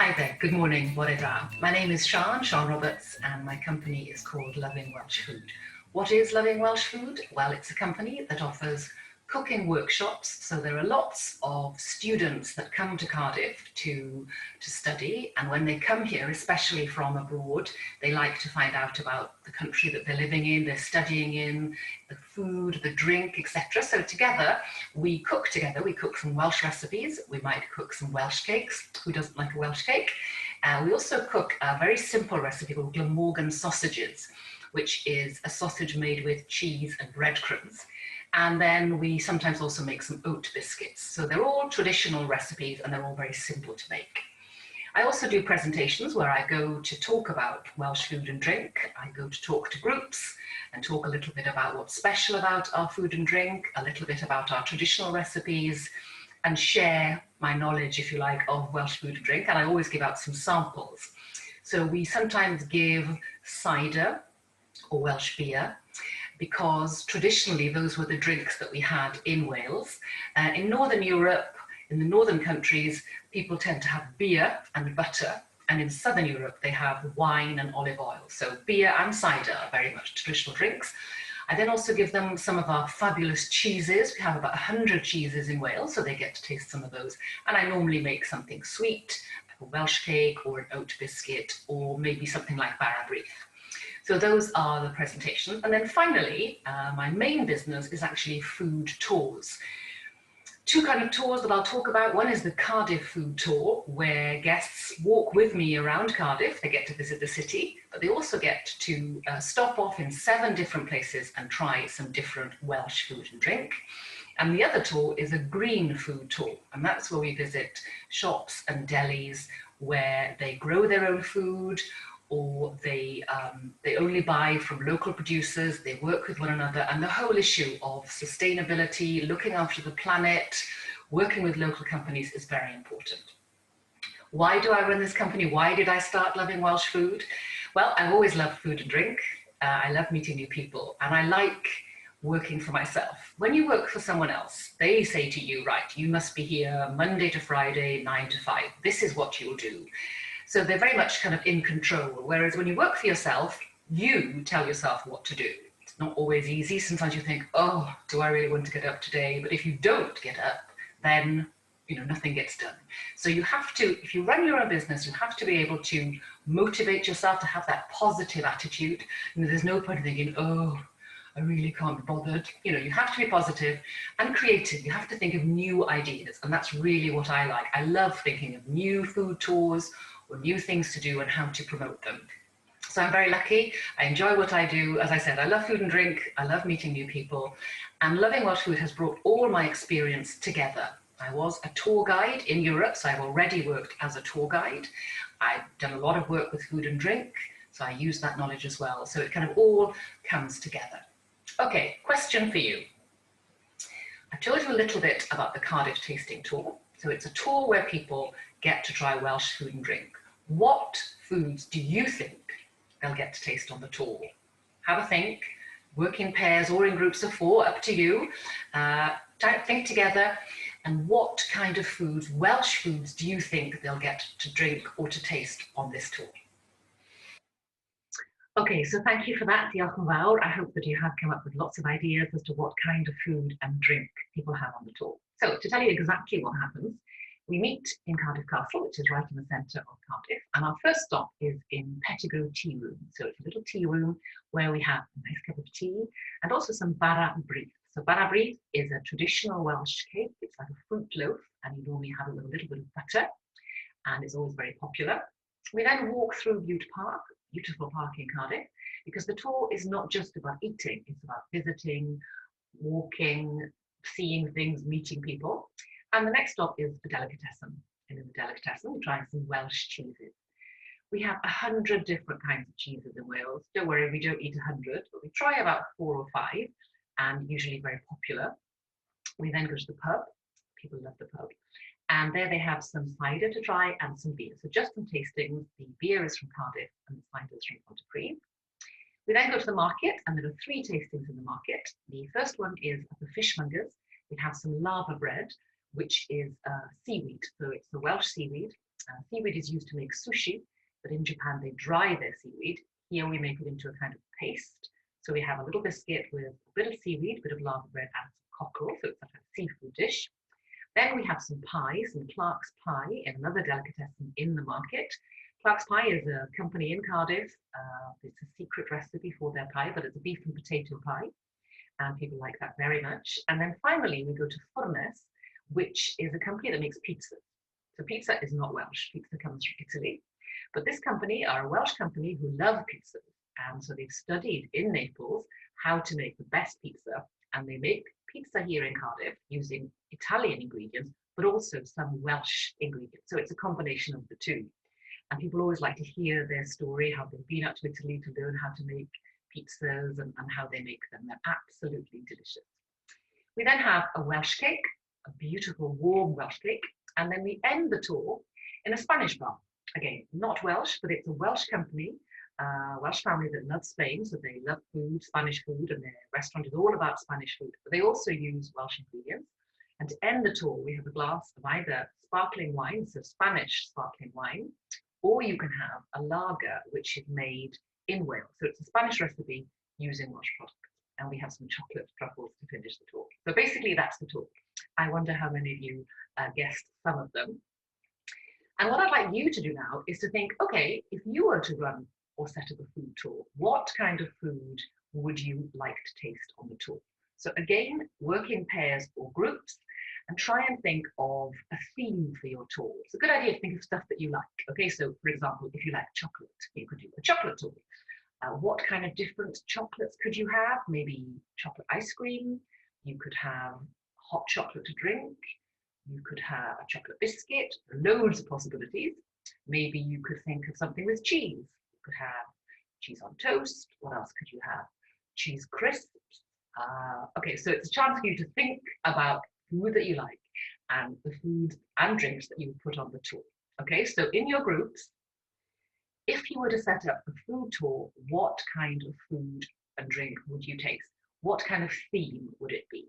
Hi there, good morning, bore da. My name is Sian Roberts, and my company is called Loving Welsh Food. What is Loving Welsh Food? Well, it's a company that offers cooking workshops. So there are lots of students that come to Cardiff to study, and when they come here, especially from abroad, they like to find out about the country that they're living in, they're studying in, the food, the drink, etc. So together, we cook some Welsh recipes. We might cook some Welsh cakes. Who doesn't like a Welsh cake? We also cook a very simple recipe called Glamorgan sausages, which is a sausage made with cheese and breadcrumbs. And then we sometimes also make some oat biscuits. So they're all traditional recipes and they're all very simple to make. I also do presentations where I go to talk about Welsh food and drink. I go to talk to groups and talk a little bit about what's special about our food and drink, a little bit about our traditional recipes, and share my knowledge, if you like, of Welsh food and drink. And I always give out some samples. So we sometimes give cider or Welsh beer, because traditionally those were the drinks that we had in Wales. In Northern Europe, in the northern countries, people tend to have beer and butter, and in Southern Europe they have wine and olive oil. So beer and cider are very much traditional drinks. I then also give them some of our fabulous cheeses. We have about 100 cheeses in Wales, so they get to taste some of those. And I normally make something sweet, like a Welsh cake or an oat biscuit, or maybe something like parhau. So those are the presentations. And then finally, my main business is actually food tours. Two kind of tours that I'll talk about. One is the Cardiff food tour, where guests walk with me around Cardiff. They get to visit the city, but they also get to stop off in 7 different places and try some different Welsh food and drink. And the other tour is a green food tour, and that's where we visit shops and delis where they grow their own food, or they only buy from local producers, they work with one another, and the whole issue of sustainability, looking after the planet, working with local companies is very important. Why do I run this company? Why did I start loving Welsh food? Well, I've always loved food and drink. I love meeting new people, and I like working for myself. When you work for someone else, they say to you, right, you must be here Monday to Friday, 9 to 5. This is what you'll do. So they're very much kind of in control. Whereas when you work for yourself, you tell yourself what to do. It's not always easy. Sometimes you think, oh, do I really want to get up today? But if you don't get up, then nothing gets done. So you have to, if you run your own business, you have to be able to motivate yourself to have that positive attitude. There's no point in thinking, oh, I really can't be bothered. You have to be positive and creative. You have to think of new ideas. And that's really what I like. I love thinking of new food tours, or new things to do and how to promote them. So I'm very lucky. I enjoy what I do. As I said, I love food and drink. I love meeting new people. And Loving Welsh Food has brought all my experience together. I was a tour guide in Europe, so I've already worked as a tour guide. I've done a lot of work with food and drink, so I use that knowledge as well. So it kind of all comes together. Okay, question for you. I've told you a little bit about the Cardiff tasting tour. So it's a tour where people get to try Welsh food and drink. What foods do you think they'll get to taste on the tour? Have a think, work in pairs or in groups of 4, up to you. Think together, and what kind of foods, Welsh foods, do you think they'll get to drink or to taste on this tour? Okay, so thank you for that, diolch yn fawr. I hope that you have come up with lots of ideas as to what kind of food and drink people have on the tour. So to tell you exactly what happens, we meet in Cardiff Castle, which is right in the centre of Cardiff, and our first stop is in Pettigrew Tea Room. So it's a little tea room where we have a nice cup of tea and also some parhau. So parhau is a traditional Welsh cake. It's like a fruit loaf, and you normally have it with a little bit of butter, and it's always very popular. We then walk through Bute Park, beautiful park in Cardiff, because the tour is not just about eating, it's about visiting, walking, seeing things, meeting people. And the next stop is the delicatessen. And in the delicatessen, we try some Welsh cheeses. We have 100 different kinds of cheeses in Wales. Don't worry, we don't eat 100, but we try about 4 or 5, and usually very popular. We then go to the pub. People love the pub. And there they have some cider to try and some beer. So just some tastings. The beer is from Cardiff and the cider is from Pontypridd. We then go to the market, and there are 3 tastings in the market. The first one is at the fishmongers. We have some lava bread, which is seaweed. So it's the Welsh seaweed. Seaweed is used to make sushi, but in Japan they dry their seaweed. Here we make it into a kind of paste. So we have a little biscuit with a bit of seaweed, a bit of lava bread and some cockle, so it's like a seafood dish. Then we have some pie, some Clark's pie, and another delicatessen in the market. Clark's Pie is a company in Cardiff. It's a secret recipe for their pie, but it's a beef and potato pie, and people like that very much. And then finally, we go to Busnes, which is a company that makes pizza. So pizza is not Welsh. Pizza comes from Italy. But this company are a Welsh company who love pizza. And so they've studied in Naples how to make the best pizza. And they make pizza here in Cardiff using Italian ingredients, but also some Welsh ingredients. So it's a combination of the two. And people always like to hear their story, how they've been out to Italy to learn how to make pizzas and how they make them. They're absolutely delicious. We then have a Welsh cake, a beautiful warm Welsh cake. And then we end the tour in a Spanish bar. Again, not Welsh, but it's a Welsh company, Welsh family that loves Spain. So they love food, Spanish food, and their restaurant is all about Spanish food. But they also use Welsh ingredients. And to end the tour, we have a glass of either sparkling wine, so Spanish sparkling wine, or you can have a lager, which is made in Wales. So it's a Spanish recipe using Welsh products. And we have some chocolate truffles to finish the talk. So basically that's the talk. I wonder how many of you guessed some of them. And what I'd like you to do now is to think, okay, if you were to run or set up a food tour, what kind of food would you like to taste on the tour? So again, work in pairs or groups and try and think of a theme for your tour. It's a good idea to think of stuff that you like. Okay, so for example, if you like chocolate, you could do a chocolate tour. What kind of different chocolates could you have? Maybe chocolate ice cream. You could have hot chocolate to drink. You could have a chocolate biscuit. Loads of possibilities. Maybe you could think of something with cheese. You could have cheese on toast. What else could you have? Cheese crisps. Okay, so it's a chance for you to think about food that you like and the food and drinks that you would put on the tour. Okay, so in your groups, if you were to set up a food tour, what kind of food and drink would you taste? What kind of theme would it be?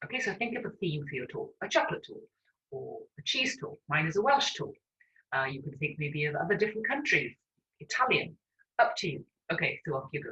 Okay, so think of a theme for your tour, a chocolate tour or a cheese tour. Mine is a Welsh tour. You can think maybe of other different countries, Italian, up to you. Okay, so off you go.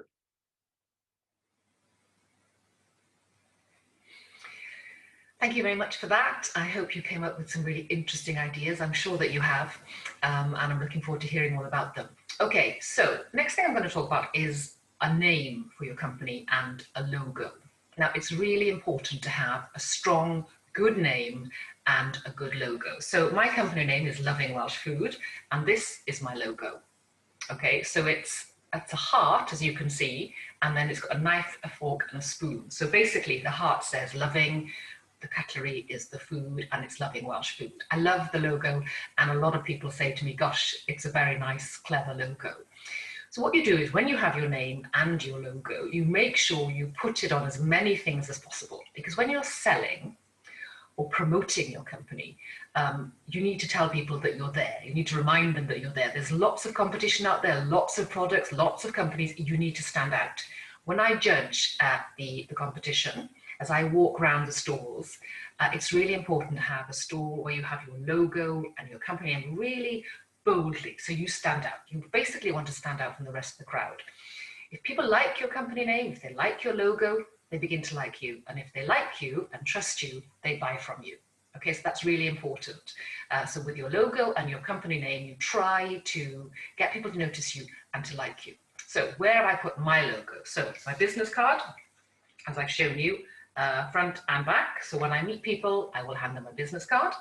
Thank you very much for that. I hope you came up with some really interesting ideas. I'm sure that you have, and I'm looking forward to hearing all about them. Okay, so next thing I'm going to talk about is a name for your company and a logo. Now, it's really important to have a strong, good name and a good logo. So my company name is Loving Welsh Food, and this is my logo. Okay, so it's a heart, as you can see, and then it's got a knife, a fork, and a spoon. So basically, the heart says loving, the cutlery is the food, and it's Loving Welsh Food. I love the logo, and a lot of people say to me, gosh, it's a very nice, clever logo. So what you do is when you have your name and your logo, you make sure you put it on as many things as possible, because when you're selling or promoting your company, you need to tell people that you're there. You need to remind them that you're there. There's lots of competition out there, lots of products, lots of companies. You need to stand out. When I judge the competition, as I walk around the stores, it's really important to have a store where you have your logo and your company name really boldly, so you stand out. You basically want to stand out from the rest of the crowd. If people like your company name, if they like your logo, they begin to like you. And if they like you and trust you, they buy from you. Okay, so that's really important. So with your logo and your company name, you try to get people to notice you and to like you. So where have I put my logo? So my business card, as I've shown you, front and back. So when I meet people, I will hand them a business card.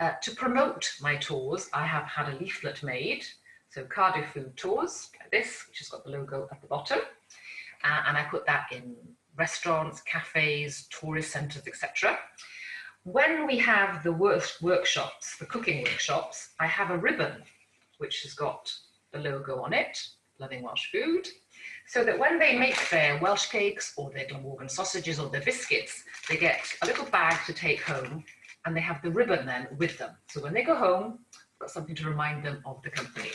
To promote my tours, I have had a leaflet made. So Cardiff Food Tours, like this, which has got the logo at the bottom. And I put that in restaurants, cafes, tourist centres, etc. When we have the workshops, the cooking workshops, I have a ribbon which has got the logo on it, Loving Welsh Food, so that when they make their Welsh cakes or their Glamorgan sausages or their biscuits, they get a little bag to take home and they have the ribbon then with them. So when they go home, they've got something to remind them of the company.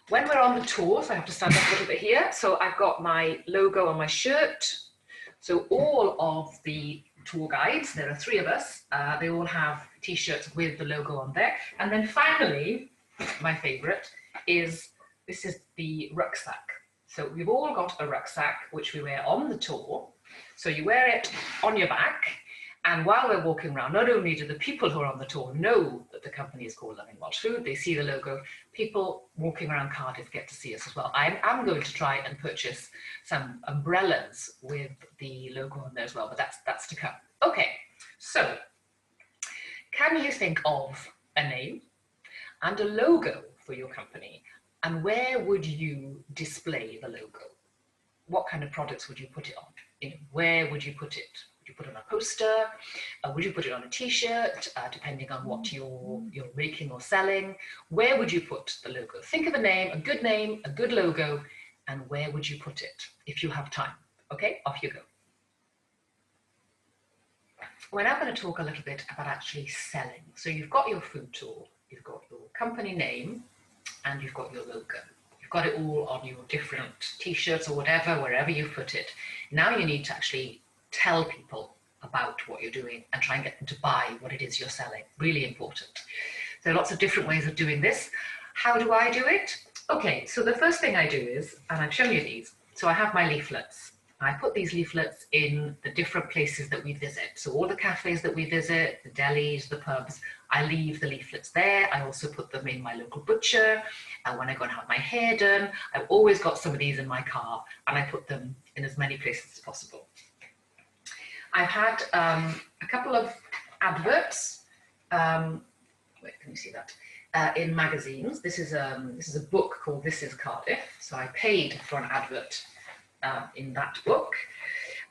When we're on the tour, so I have to stand up a little bit here. So I've got my logo on my shirt. So all of the tour guides. There are 3 of us. They all have t-shirts with the logo on there. And then finally, my favorite is, this is the rucksack. So we've all got a rucksack, which we wear on the tour. So you wear it on your back. And while we're walking around, not only do the people who are on the tour know that the company is called Loving Welsh Food, they see the logo, people walking around Cardiff get to see us as well. I'm going to try and purchase some umbrellas with the logo on there as well, but that's to come. Okay, so can you think of a name and a logo for your company, and where would you display the logo? What kind of products would you put it on? Where would you put it? Would you put it on a poster? Would you put it on a t-shirt, depending on what you're making or selling? Where would you put the logo? Think of a name, a good logo, and where would you put it if you have time? Okay, off you go. We're now going to talk a little bit about actually selling. So you've got your food tour, you've got your company name, and you've got your logo. You've got it all on your different t-shirts or whatever, wherever you put it. Now you need to actually tell people about what you're doing and try and get them to buy what it is you're selling. Really important. There are lots of different ways of doing this. How do I do it? Okay, so the first thing I do is, and I've shown you these, so I have my leaflets. I put these leaflets in the different places that we visit. So all the cafes that we visit, the delis, the pubs, I leave the leaflets there. I also put them in my local butcher. And when I go and have my hair done, I've always got some of these in my car, and I put them in as many places as possible. I've had a couple of adverts. Wait, can you see that? In magazines. This is a book called This is Cardiff. So I paid for an advert in that book.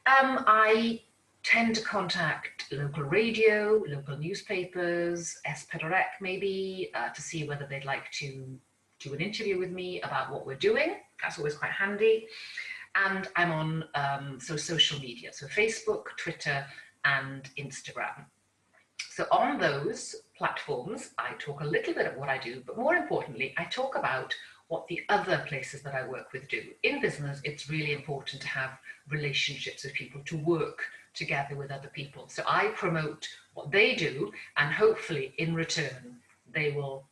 I tend to contact local radio, local newspapers, S4C maybe, to see whether they'd like to do an interview with me about what we're doing. That's always quite handy. And I'm on social media, so Facebook, Twitter, and Instagram. So on those platforms, I talk a little bit of what I do, but more importantly, I talk about what the other places that I work with do. In business, it's really important to have relationships with people, to work together with other people. So I promote what they do, and hopefully in return, they will,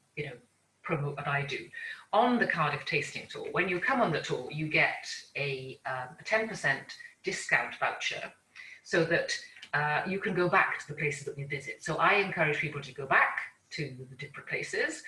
promote what I do. On the Cardiff tasting tour, when you come on the tour, you get a 10% discount voucher so that you can go back to the places that we visit. So I encourage people to go back to the different places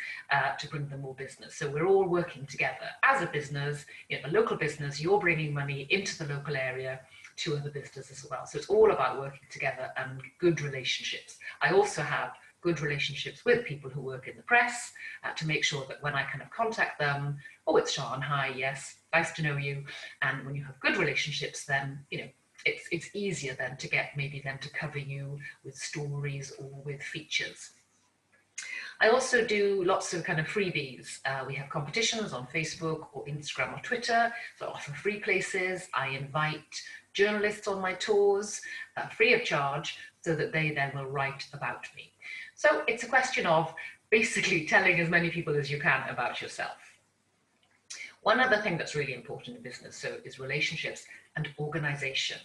to bring them more business. So we're all working together as a business, a local business, you're bringing money into the local area to other businesses as well. So it's all about working together and good relationships. I also have good relationships with people who work in the press to make sure that when I kind of contact them, oh, it's Sian, hi, yes, nice to know you. And when you have good relationships, then, it's easier then to get maybe them to cover you with stories or with features. I also do lots of kind of freebies. We have competitions on Facebook or Instagram or Twitter, so I offer free places. I invite journalists on my tours free of charge so that they then will write about me. So it's a question of basically telling as many people as you can about yourself. One other thing that's really important in business is relationships and organization.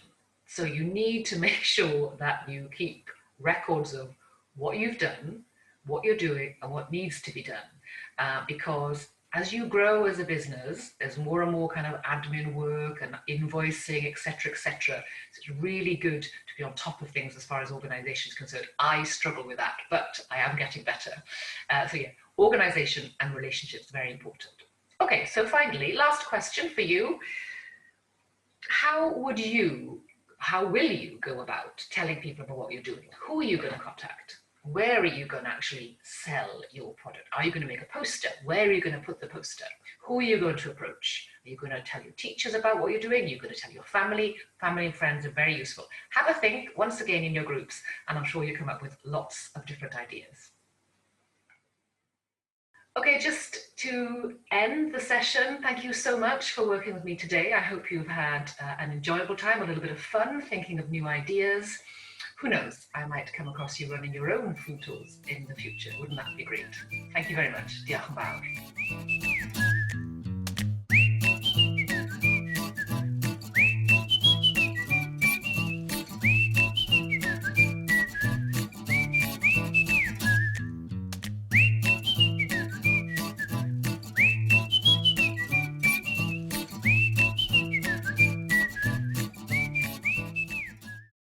So you need to make sure that you keep records of what you've done, what you're doing, and what needs to be done. Because as you grow as a business, there's more and more kind of admin work and invoicing, etc., etc. So it's really good to be on top of things as far as organization is concerned. I struggle with that, but I am getting better. So yeah, organization and relationships, very important. Okay, so finally, last question for you. How will you go about telling people about what you're doing? Who are you going to contact? Where are you going to actually sell your product? Are you going to make a poster? Where are you going to put the poster? Who are you going to approach? Are you going to tell your teachers about what you're doing? Are you going to tell your family? Family and friends are very useful. Have a think, once again, in your groups, and I'm sure you come up with lots of different ideas. Okay, just to end the session, thank you so much for working with me today. I hope you've had an enjoyable time, a little bit of fun, thinking of new ideas. Who knows, I might come across you running your own food tours in the future. Wouldn't that be great? Thank you very much. Diolch yn fawr.